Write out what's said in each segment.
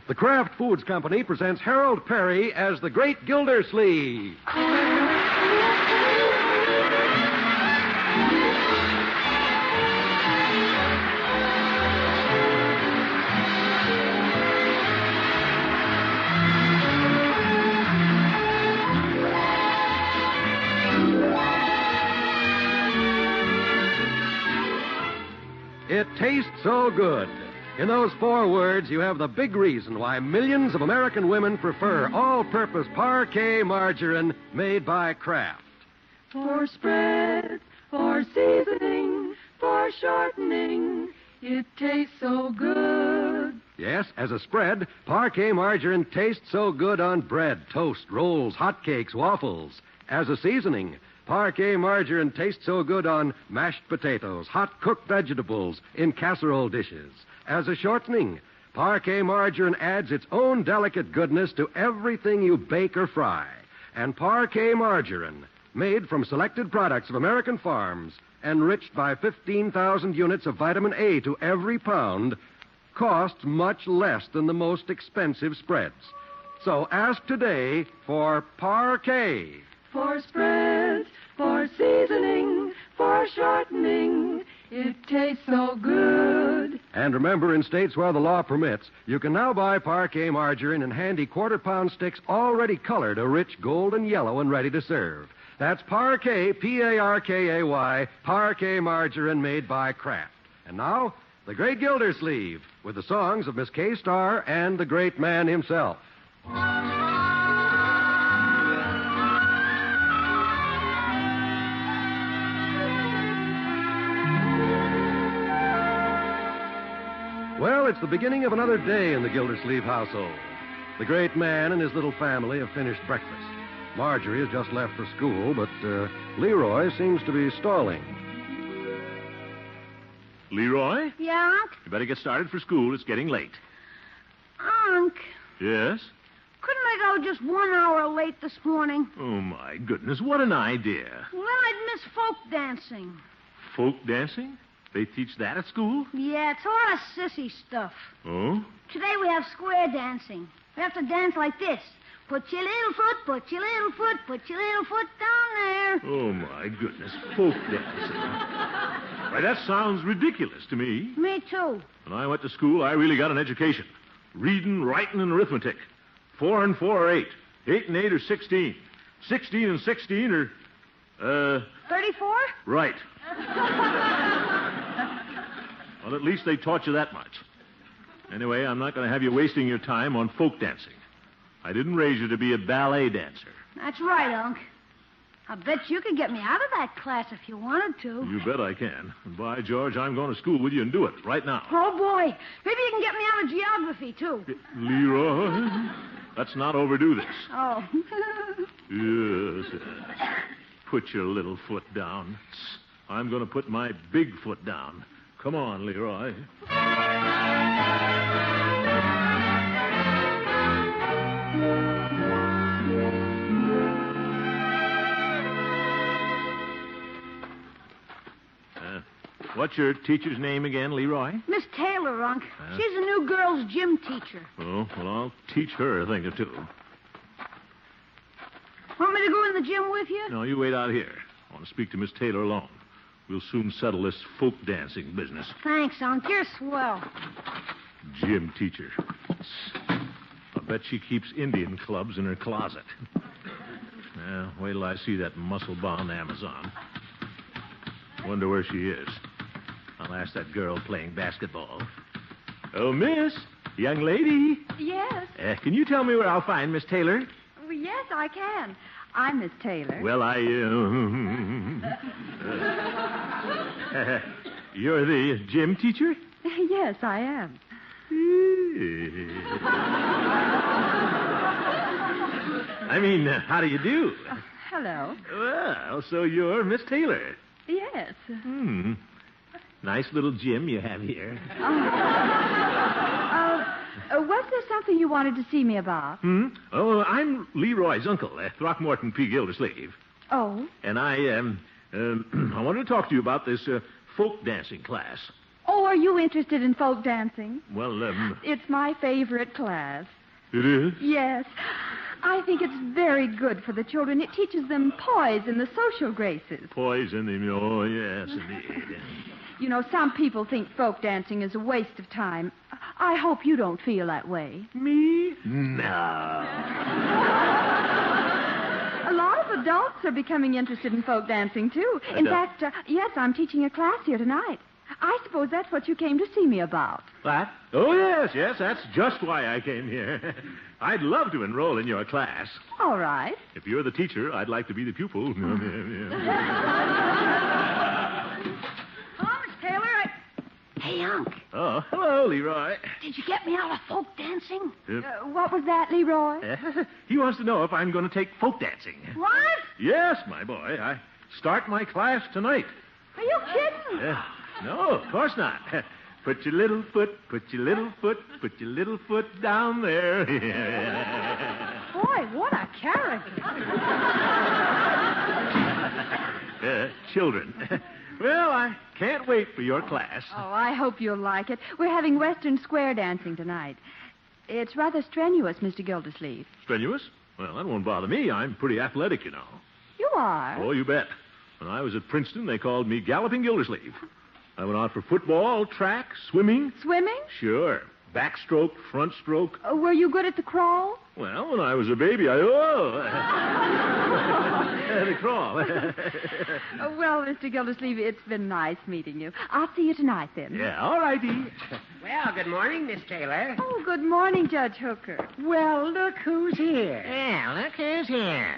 the Kraft Foods Company presents Harold Perry as the Great Gildersleeve. It tastes so good. In those 4 words, you have the big reason why millions of American women prefer all-purpose Parkay margarine made by Kraft. For spread, for seasoning, for shortening, it tastes so good. Yes, as a spread, Parkay margarine tastes so good on bread, toast, rolls, hotcakes, waffles. As a seasoning, Parkay margarine tastes so good on mashed potatoes, hot cooked vegetables, in casserole dishes. As a shortening, Parkay margarine adds its own delicate goodness to everything you bake or fry. And Parkay margarine, made from selected products of American farms, enriched by 15,000 units of vitamin A to every pound, costs much less than the most expensive spreads. So ask today for Parkay. For spread, for seasoning, for shortening, it tastes so good. And remember, in states where the law permits, you can now buy Parkay margarine in handy quarter-pound sticks already colored a rich golden yellow and ready to serve. That's Parkay, P-A-R-K-A-Y, Parkay margarine made by Kraft. And now, the Great Gildersleeve, with the songs of Miss Kay Starr and the great man himself. Well, it's the beginning of another day in the Gildersleeve household. The great man and his little family have finished breakfast. Marjorie has just left for school, but Leroy seems to be stalling. Leroy? Yeah, Unc? You better get started for school. It's getting late. Unc, Yes? couldn't I go just 1 hour late this morning? Oh, my goodness. What an idea. Well, I'd miss folk dancing. Folk dancing? They teach that at school? Yeah, it's a lot of sissy stuff. Oh? Today we have square dancing. We have to dance like this. Put your little foot, put your little foot, put your little foot down there. Oh, my goodness. Folk dancing. Why, that sounds ridiculous to me. Me too. When I went to school, I really got an education. Reading, writing, and arithmetic. 4 and 4 are 8. 8 and 8 are 16. 16 and 16 are, 34? right. Well, at least they taught you that much. Anyway, I'm not going to have you wasting your time on folk dancing. I didn't raise you to be a ballet dancer. That's right, Unc. I bet you could get me out of that class if you wanted to. You bet I can. And by George, I'm going to school with you and do it right now. Oh, boy. Maybe you can get me out of geography, too. Leroy, let's not overdo this. Oh. Yes. Put your little foot down. I'm going to put my big foot down. Come on, Leroy. What's your teacher's name again, Leroy? Miss Taylor, Unc. She's a new girls' gym teacher. Oh, well, I'll teach her a thing or two. Want me to go in the gym with you? No, you wait out here. I want to speak to Miss Taylor alone. We'll soon settle this folk dancing business. Thanks, Unc. You're swell. Gym teacher. I bet she keeps Indian clubs in her closet. Well, wait till I see that muscle-bound Amazon. Wonder where she is. I'll ask that girl playing basketball. Oh, miss, young lady. Yes. Can you tell me where I'll find Miss Taylor? Well, yes, I can. I'm Miss Taylor. Well, you're the gym teacher? Yes, I am. I mean, how do you do? Hello. Well, so you're Miss Taylor. Yes. Nice little gym you have here. Was there something you wanted to see me about? Oh, I'm Leroy's uncle, Throckmorton P. Gildersleeve. Oh? And I wanted to talk to you about this folk dancing class. Oh, are you interested in folk dancing? Well, It's my favorite class. it is? Yes. I think it's very good for the children. It teaches them poise and the social graces. Poison him. Oh, yes, indeed. You know, some people think folk dancing is a waste of time. I hope you don't feel that way. Me? No. A lot of adults are becoming interested in folk dancing, too. In fact, yes, I'm teaching a class here tonight. I suppose that's what you came to see me about. What? Oh, yes, that's just why I came here. I'd love to enroll in your class. All right. If you're the teacher, I'd like to be the pupil. Oh, Miss Taylor, Hey, Unc, Oh, hello, Leroy. did you get me out of folk dancing? What was that, Leroy? He wants to know if I'm going to take folk dancing. What? Yes, my boy. I start my class tonight. Are you kidding? No, of course not. Put your little foot down there. Boy, what a character. Children. Well, I can't wait for your class. Oh, I hope you'll like it. We're having Western Square dancing tonight. It's rather strenuous, Mr. Gildersleeve. Strenuous? Well, that won't bother me. I'm pretty athletic, you know. You are? Oh, you bet. When I was at Princeton, they called me Galloping Gildersleeve. I went out for football, track, swimming. Swimming? Sure. Backstroke, front stroke. Were you good at the crawl? Well, when I was a baby, the crawl. Well, Mr. Gildersleeve, it's been nice meeting you. I'll see you tonight, then. Yeah, all righty. Well, good morning, Miss Taylor. Oh, good morning, Judge Hooker. Well, look who's here. Yeah, look who's here.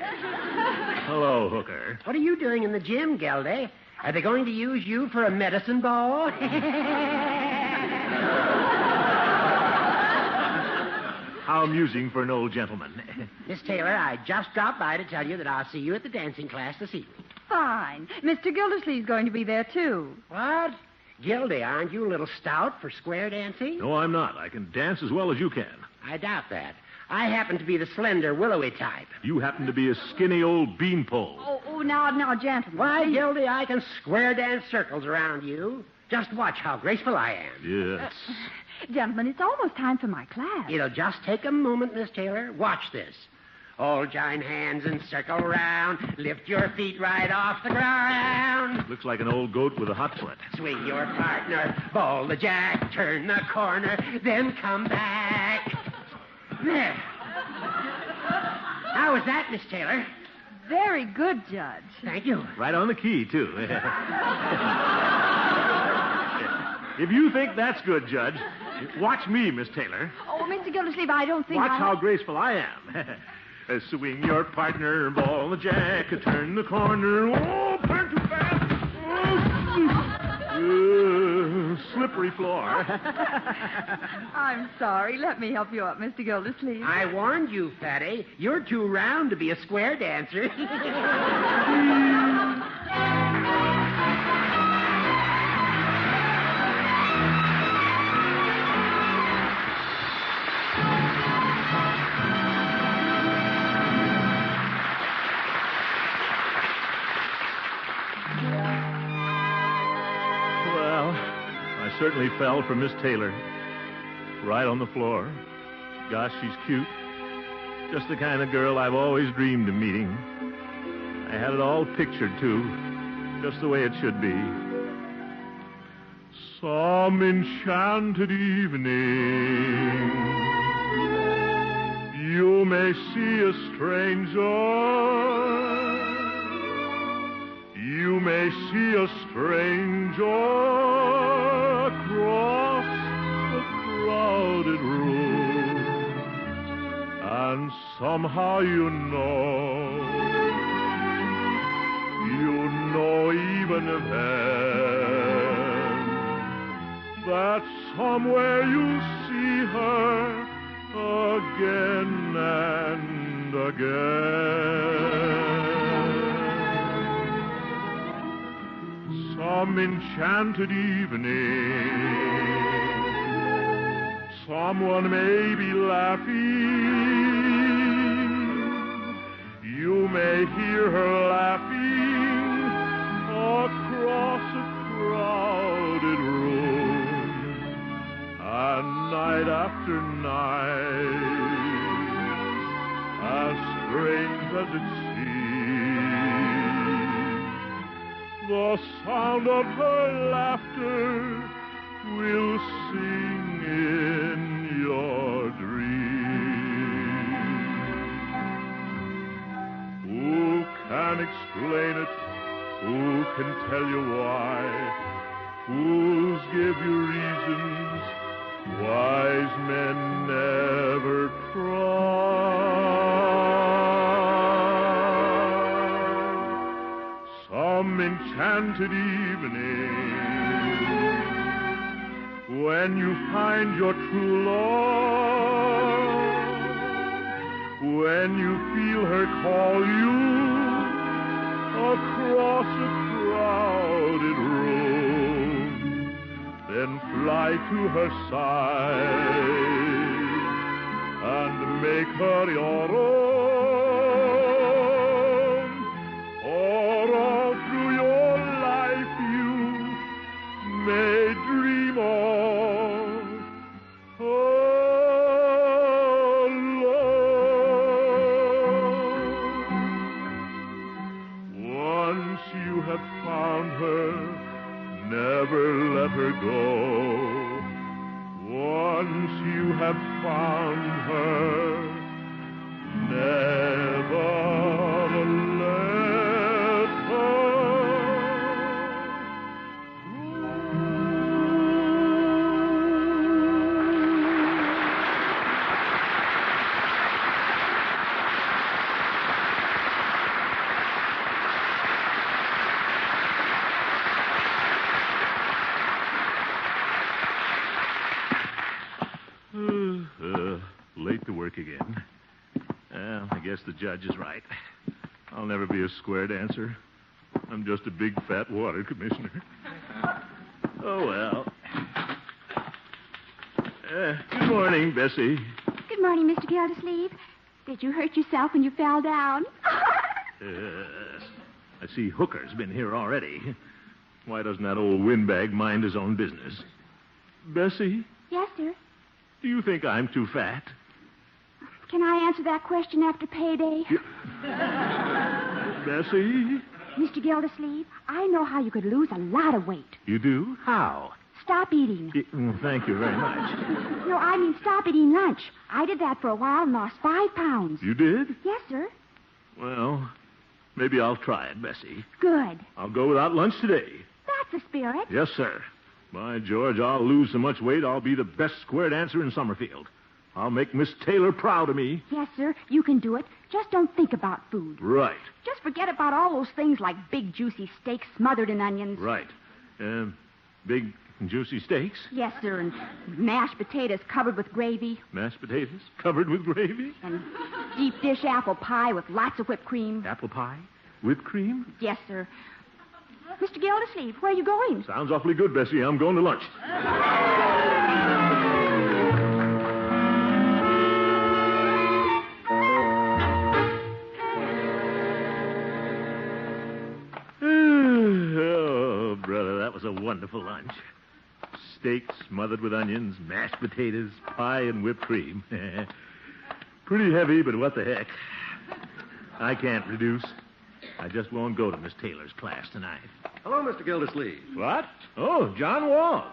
Hello, Hooker. What are you doing in the gym, Gildy? Are they going to use you for a medicine ball? How amusing for an old gentleman. Miss Taylor, I just dropped by to tell you that I'll see you at the dancing class this evening. Fine. Mr. Gildersleeve's going to be there, too. What? Gildy, aren't you a little stout for square dancing? No, I'm not. I can dance as well as you can. I doubt that. I happen to be the slender, willowy type. You happen to be a skinny old beanpole. Oh, now, gentlemen. Why, please. Gildy, I can square dance circles around you. Just watch how graceful I am. Yes. Gentlemen, it's almost time for my class. It'll just take a moment, Miss Taylor. Watch this. All join hands and circle round. Lift your feet right off the ground. Looks like an old goat with a hot foot. Swing your partner, ball the jack, turn the corner, then come back. There. How was that, Miss Taylor? Very good, Judge. Thank you. Right on the key, too. If you think that's good, Judge, watch me, Miss Taylor. Oh, Mr. Gildersleeve, I don't think Watch I... how graceful I am. Swing your partner, ball the jack, turn the corner. Oh, turn too fast. Oh, slippery floor. I'm sorry. Let me help you up, Mr. Gildersleeve. I warned you, Fatty. You're too round to be a square dancer. I certainly fell for Miss Taylor. Right on the floor. Gosh, she's cute. Just the kind of girl I've always dreamed of meeting. I had it all pictured, too. Just the way it should be. Some enchanted evening, you may see a stranger. You may see a stranger across the crowded room, and somehow you know even then, that somewhere you'll see her again and again. Some enchanted evening, someone may be laughing. You may hear her laughing across a crowded room. And night after night, as strange as it seems, the sound of her laughter will sing in your dreams. Who can explain it? Who can tell you why? Fools give you reasons, wise men never try. Some enchanted evening, when you find your true love, when you feel her call you across a crowded room, then fly to her side and make her your own. Or all through your life you may dream of alone. Once you have found her, never let her go. Once you have found her, never let her late to work again. Well, I guess the judge is right. I'll never be a square dancer. I'm just a big fat water commissioner. Oh, well. Good morning, Bessie. Good morning, Mr. Gildersleeve. Did you hurt yourself when you fell down? Yes. I see Hooker's been here already. Why doesn't that old windbag mind his own business? Bessie, Yes, sir. do you think I'm too fat? Can I answer that question after payday? Bessie? Mr. Gildersleeve, I know how you could lose a lot of weight. You do? How? Stop eating. Thank you very much. No, I mean stop eating lunch. I did that for a while and lost 5 pounds. You did? Yes, sir. Well, maybe I'll try it, Bessie. Good. I'll go without lunch today. That's the spirit. Yes, sir. By George, I'll lose so much weight, I'll be the best square dancer in Summerfield. I'll make Miss Taylor proud of me. Yes, sir. You can do it. Just don't think about food. Right. Just forget about all those things like big, juicy steaks smothered in onions. Right. Big, juicy steaks. Yes, sir. And mashed potatoes covered with gravy. Mashed potatoes covered with gravy. And deep dish apple pie with lots of whipped cream. Apple pie? Whipped cream? Yes, sir. Mr. Gildersleeve, where are you going? Sounds awfully good, Bessie. I'm going to lunch. Oh, brother, that was a wonderful lunch. Steak smothered with onions, mashed potatoes, pie, and whipped cream. Pretty heavy, but what the heck. I can't reduce. I just won't go to Miss Taylor's class tonight. Hello, Mr. Gildersleeve. What? Oh, John Wall.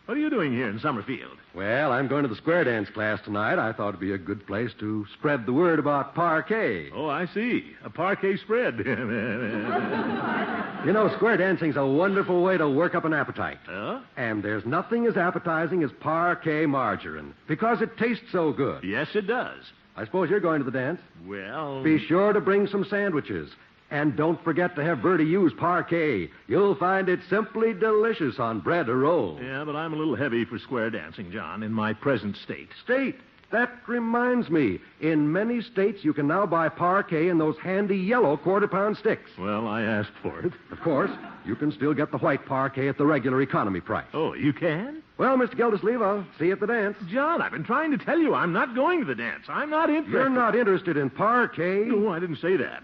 What are you doing here in Summerfield? Well, I'm going to the square dance class tonight. I thought it'd be a good place to spread the word about Parkay. Oh, I see. A Parkay spread. You know, square dancing's a wonderful way to work up an appetite. Huh? And there's nothing as appetizing as Parkay margarine because it tastes so good. Yes, it does. I suppose you're going to the dance. Well... Be sure to bring some sandwiches. And don't forget to have Bertie use Parkay. You'll find it simply delicious on bread or roll. Yeah, but I'm a little heavy for square dancing, John, in my present state. State? That reminds me. In many states, you can now buy Parkay in those handy yellow quarter-pound sticks. Well, I asked for it. Of course, you can still get the white Parkay at the regular economy price. Oh, you can? Well, Mr. Gildersleeve, I'll see you at the dance. John, I've been trying to tell you I'm not going to the dance. I'm not interested. You're not interested in Parkay? No, I didn't say that.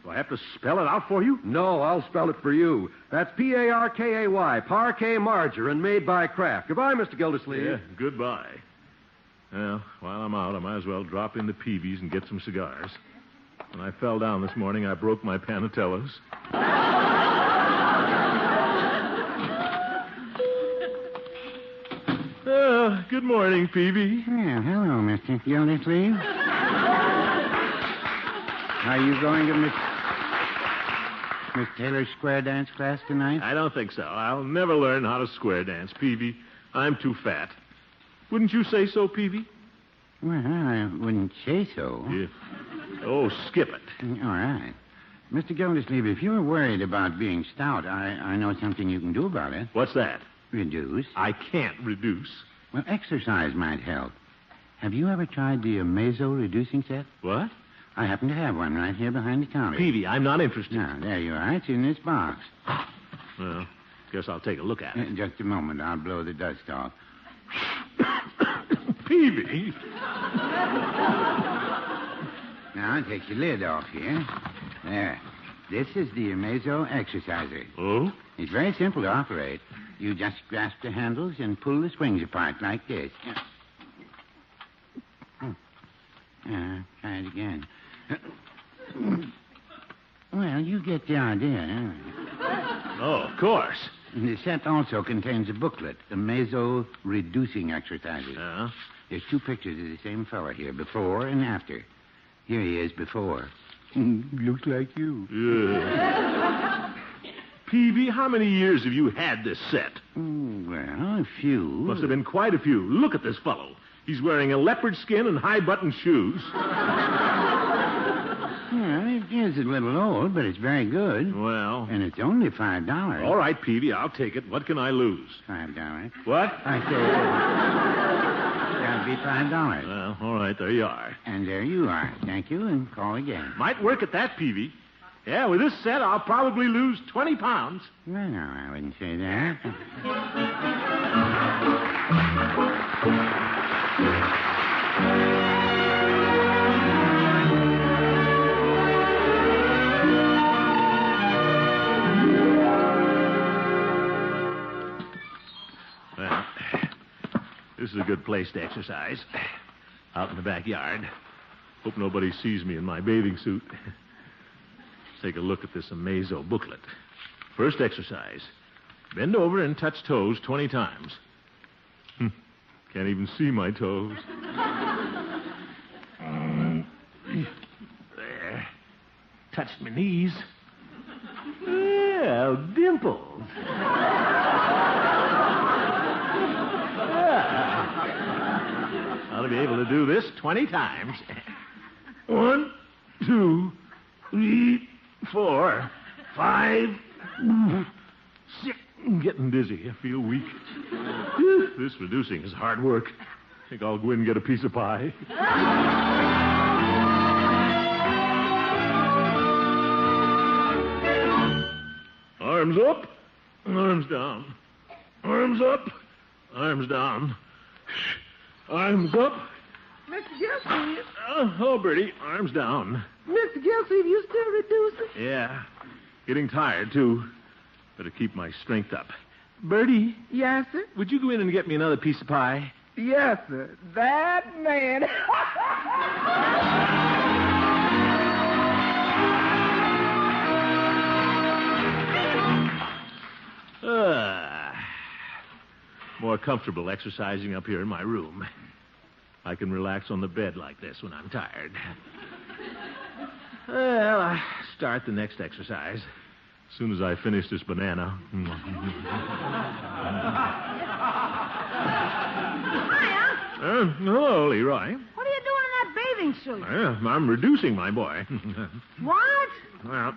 Do I have to spell it out for you? No, I'll spell it for you. That's Parkay, Parkay margarine made by Kraft. Goodbye, Mr. Gildersleeve. Yeah, goodbye. Well, while I'm out, I might as well drop into Peavy's and get some cigars. When I fell down this morning, I broke my Panatellas. Good morning, Peavy. Well, hello, Mr. Gildersleeve. Are you going to Miss Taylor's square dance class tonight? I don't think so. I'll never learn how to square dance, Peavy. I'm too fat. Wouldn't you say so, Peavy? Well, I wouldn't say so. Yeah. Oh, skip it. All right. Mr. Gildersleeve, if you're worried about being stout, I know something you can do about it. What's that? Reduce. I can't reduce. Well, exercise might help. Have you ever tried the Amazo reducing set? What? I happen to have one right here behind the counter. Peavy, I'm not interested. Now, there you are. It's in this box. Well, guess I'll take a look at it. Just a moment. I'll blow the dust off. Peavy? Now, take the lid off here. There. This is the Amazo exerciser. Oh? It's very simple to operate. You just grasp the handles and pull the springs apart like this. Try it again. Well, you get the idea. Oh, of course. The set also contains a booklet, Amazo reducing exercises. There's two pictures of the same fellow here, before and after. Here he is before. Looks like you. Yeah. Peavy, how many years have you had this set? Well, a few. Must have been quite a few. Look at this fellow. He's wearing a leopard skin and high-button shoes. Well, it is a little old, but it's very good. Well. And it's only $5. All right, Peavy, I'll take it. What can I lose? $5. What? I say, that'll be $5. Well, all right, there you are. And there you are. Thank you, and call again. Might work at that, Peavy. Yeah, with this set, I'll probably lose 20 pounds. Well, no, I wouldn't say that. Well, this is a good place to exercise. Out in the backyard. Hope nobody sees me in my bathing suit. Take a look at this Amazo booklet. First exercise. Bend over and touch toes 20 times. Can't even see my toes. There. Touched my knees. Yeah, dimples. Ought to be able to do this 20 times. 1, 2, 3, 4, 5, 6. I'm getting dizzy. I feel weak. This reducing is hard work. Think I'll go in and get a piece of pie. Arms up, arms down. Arms up, arms down. Arms up. Mr. Gildersleeve. Oh, Bertie, arms down. Mr. Gildersleeve, you still reducing? Yeah. Getting tired, too. Better keep my strength up. Bertie, Yes, sir. would you go in and get me another piece of pie? Yes, sir. That man. More comfortable exercising up here in my room. I can relax on the bed like this when I'm tired. Well, I'll start the next exercise as soon as I finish this banana. Hiya. Hello, Leroy. What are you doing in that bathing suit? I'm reducing, my boy. What? Well,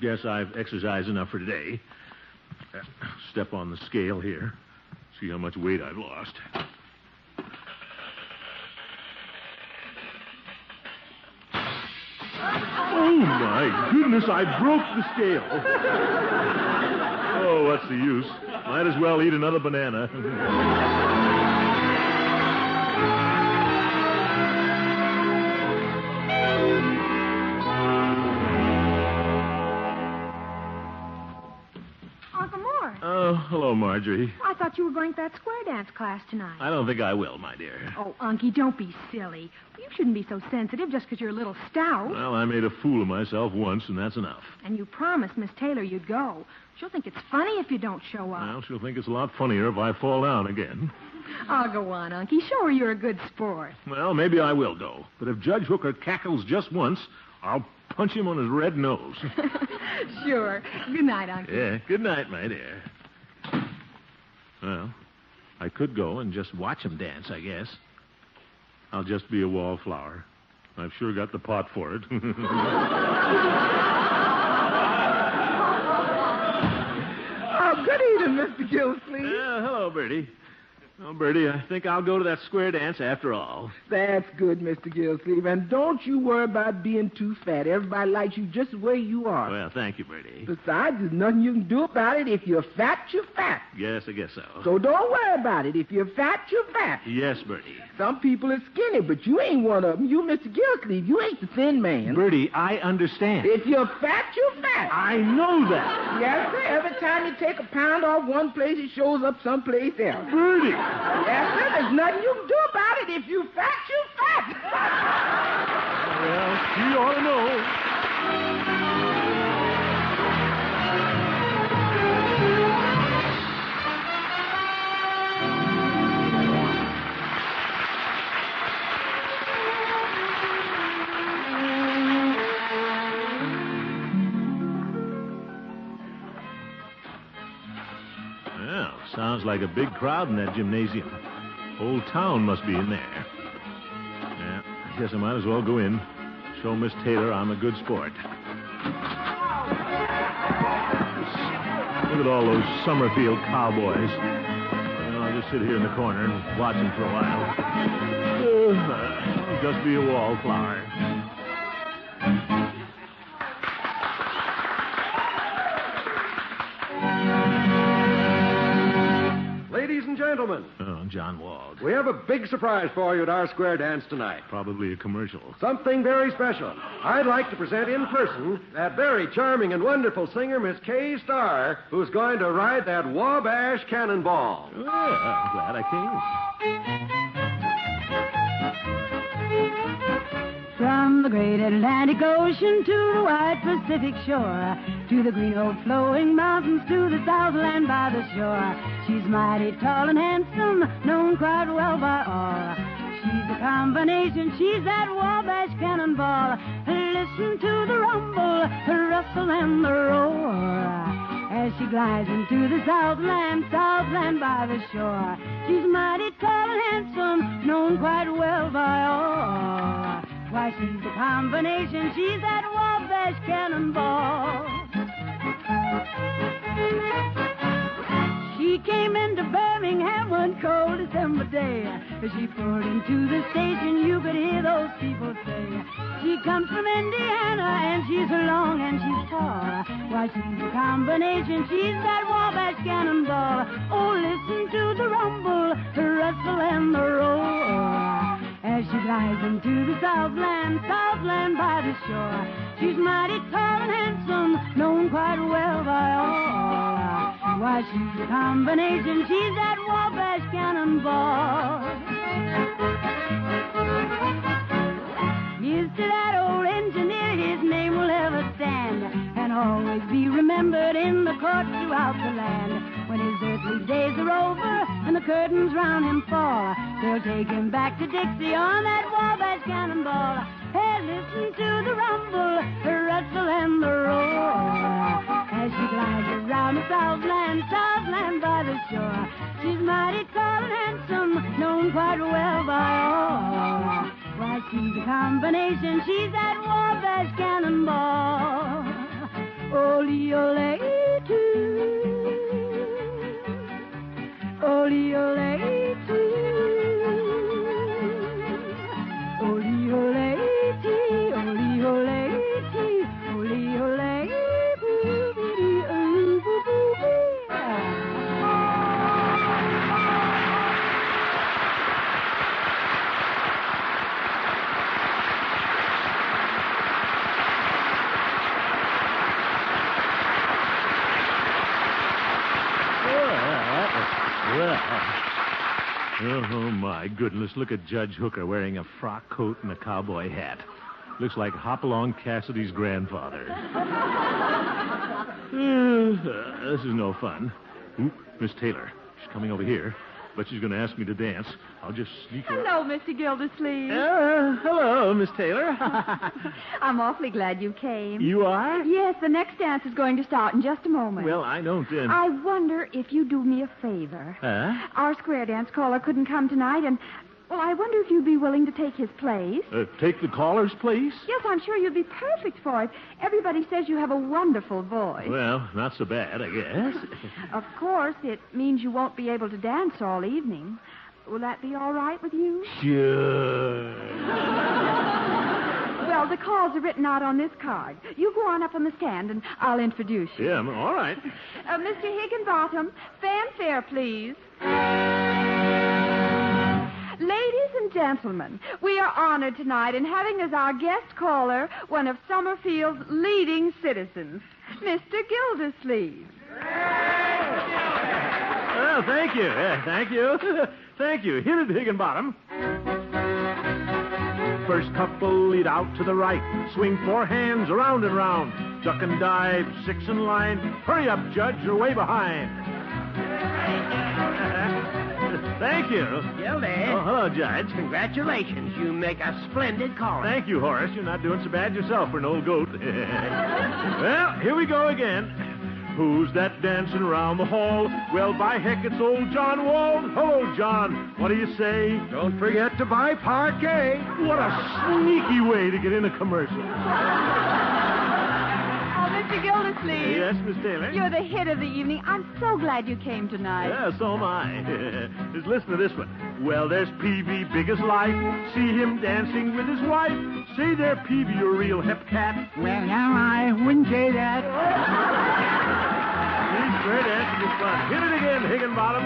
guess I've exercised enough for today. Step on the scale here. See how much weight I've lost. Oh, my goodness, I broke the scale. Oh, what's the use? Might as well eat another banana. Marjorie. I thought you were going to that square dance class tonight. I don't think I will, my dear. Oh, Unky, don't be silly. You shouldn't be so sensitive just because you're a little stout. Well, I made a fool of myself once, and that's enough. And you promised Miss Taylor you'd go. She'll think it's funny if you don't show up. Well, she'll think it's a lot funnier if I fall down again. I'll go on, Unky. Show her you're a good sport. Well, maybe I will go. But if Judge Hooker cackles just once, I'll punch him on his red nose. Sure. Good night, Unky. Yeah, good night, my dear. Well, I could go and just watch him dance, I guess. I'll just be a wallflower. I've sure got the pot for it. Oh, good evening, Mr. Gildersleeve. Hello, Bertie. Oh, Bertie, I think I'll go to that square dance after all. That's good, Mr. Gildersleeve. And don't you worry about being too fat. Everybody likes you just the way you are. Well, thank you, Bertie. Besides, there's nothing you can do about it. If you're fat, you're fat. Yes, I guess so. So don't worry about it. If you're fat, you're fat. Yes, Bertie. Some people are skinny, but you ain't one of them. You, Mr. Gildersleeve, you ain't the thin man. Bertie, I understand. If you're fat, you're fat. I know that. Yes, sir. Every time you take a pound off one place, it shows up someplace else. Bertie! Yes, sir. There's nothing you can do about it. If you fat, you fat. Well, she ought to know. Well, sounds like a big crowd in that gymnasium. Whole town must be in there. Yeah, I guess I might as well go in. Show Miss Taylor I'm a good sport. Look at all those Summerfield cowboys. Well, I'll just sit here in the corner and watch them for a while. I'll just be a wallflower. Ladies and gentlemen. Oh, John Wald. We have a big surprise for you at our square dance tonight. Probably a commercial. Something very special. I'd like to present in person that very charming and wonderful singer, Miss Kay Starr, who's going to ride that Wabash Cannonball. Oh, I'm glad I came. From the great Atlantic Ocean to the wide Pacific shore, to the green old flowing mountains, to the Southland by the shore. She's mighty tall and handsome, known quite well by all. She's a combination, she's that Wabash Cannonball. Listen to the rumble, the rustle and the roar, as she glides into the Southland, Southland by the shore. She's mighty tall and handsome, known quite well by all. Why, she's a combination, she's that Wabash Cannonball. She came into Birmingham one cold December day. As she pulled into the station, you could hear those people say, she comes from Indiana, and she's long and she's tall. Why, she's a combination, she's that Wabash Cannonball. Oh, listen to the rumble, the rustle and the roar, as she glides into the Southland, Southland by the shore. She's mighty tall and handsome, known quite well by all. Why, she's a combination, she's that Wabash Cannonball. Here's to that old engineer, his name will ever stand, and always be remembered in the courts throughout the land. When his earthly days are over and the curtains round him fall, they'll take him back to Dixie on that Wabash Cannonball. Hey, listen to the rumble, the rustle and the roar, as she glides around the Southland, Southland by the shore. She's mighty tall and handsome, known quite well by all. Why, she's a combination, she's that Wabash Cannonball. Ole-ole-too, ole-ole-too, ole-ole-tee, ole-ole-tee, ole-ole-boo-bee-dee-oo-boo-boo-bee. Oh, my goodness. Look at Judge Hooker wearing a frock coat and a cowboy hat. Looks like Hopalong Cassidy's grandfather. This is no fun. Oop, Miss Taylor. She's coming over here. But she's going to ask me to dance. I'll just sneak her. Hello, Mr. Gildersleeve. Hello, Miss Taylor. I'm awfully glad you came. You are? Yes, the next dance is going to start in just a moment. Well, I don't... I wonder if you do me a favor. Huh? Our square dance caller couldn't come tonight, and... Well, I wonder if you'd be willing to take his place. Take the caller's place? Yes, I'm sure you'd be perfect for it. Everybody says you have a wonderful voice. Well, not so bad, I guess. Of course, it means you won't be able to dance all evening. Will that be all right with you? Sure. Well, the calls are written out on this card. You go on up on the stand, and I'll introduce you. Yeah, all right. Mr. Higginbottom, fanfare, please. Ladies and gentlemen, we are honored tonight in having as our guest caller one of Summerfield's leading citizens, Mr. Gildersleeve. Well, thank you. Thank you. Thank you. Hit it, Higginbottom. First couple lead out to the right. Swing 4 hands around and round. Duck and dive, 6 in line. Hurry up, Judge, you're way behind. Thank you. Gildy. Oh, hello, Judge. Congratulations. You make a splendid caller. Thank you, Horace. You're not doing so bad yourself for an old goat. Well, here we go again. Who's that dancing around the hall? Well, by heck, it's old John Wald. Hello, John. What do you say? Don't forget to buy Parkay. What a sneaky way to get in a commercial. Mr. Gildersleeve. Yes, Miss Taylor? You're the hit of the evening. I'm so glad you came tonight. Yeah, so am I. Just listen to this one. Well, there's Peavy, big as life. See him dancing with his wife. Say there, Peavy, you're a real hep cat. Well, now, I wouldn't say that. He's great dancing is fun. Hit it again, Higginbottom.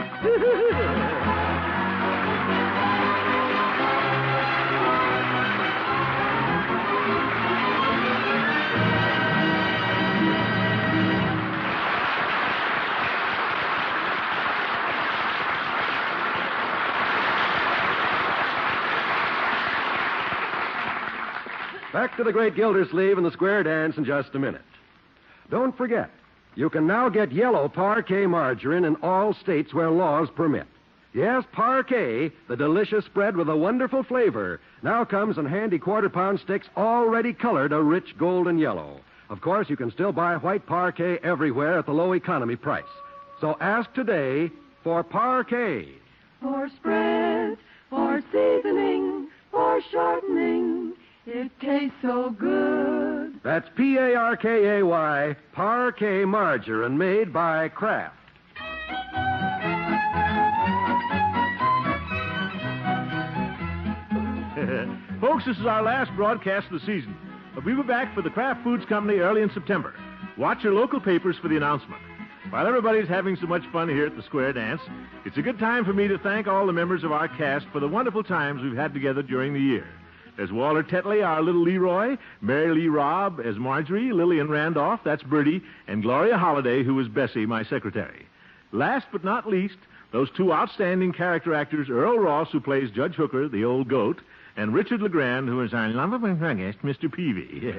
Back to the great Gildersleeve and the square dance in just a minute. Don't forget, you can now get yellow Parkay margarine in all states where laws permit. Yes, Parkay, the delicious spread with a wonderful flavor, now comes in handy quarter-pound sticks already colored a rich golden yellow. Of course, you can still buy white Parkay everywhere at the low economy price. So ask today for Parkay. For spread, for seasoning, for shortening, it tastes so good. That's Parkay, Parkay margarine made by Kraft. Folks, this is our last broadcast of the season. But we were back for the Kraft Foods Company early in September. Watch your local papers for the announcement. While everybody's having so much fun here at the Square Dance, it's a good time for me to thank all the members of our cast for the wonderful times we've had together during the year. There's Walter Tetley, our little Leroy, Mary Lee Robb as Marjorie, Lillian Randolph, that's Bertie, and Gloria Holliday, who is Bessie, my secretary. Last but not least, those 2 outstanding character actors, Earl Ross, who plays Judge Hooker, the old goat, and Richard LeGrand, who is our lovable guest, Mr. Peavy.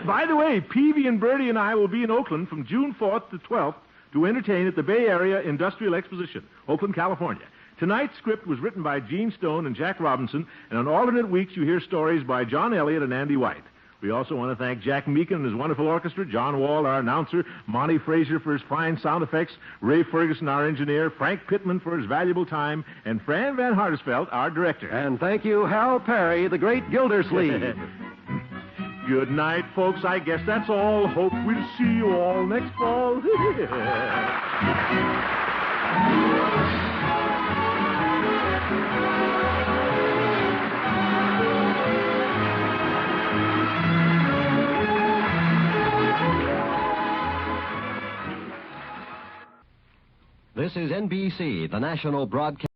By the way, Peavy and Bertie and I will be in Oakland from June 4th to 12th to entertain at the Bay Area Industrial Exposition, Oakland, California. Tonight's script was written by Gene Stone and Jack Robinson, and on alternate weeks you hear stories by John Elliott and Andy White. We also want to thank Jack Meekin and his wonderful orchestra, John Wall, our announcer, Monty Frazier for his fine sound effects, Ray Ferguson, our engineer, Frank Pittman for his valuable time, and Fran Van Hartesveld, our director. And thank you, Hal Perry, the great Gildersleeve. Good night, folks. I guess that's all. Hope we'll see you all next fall. This is NBC, the national broadcast.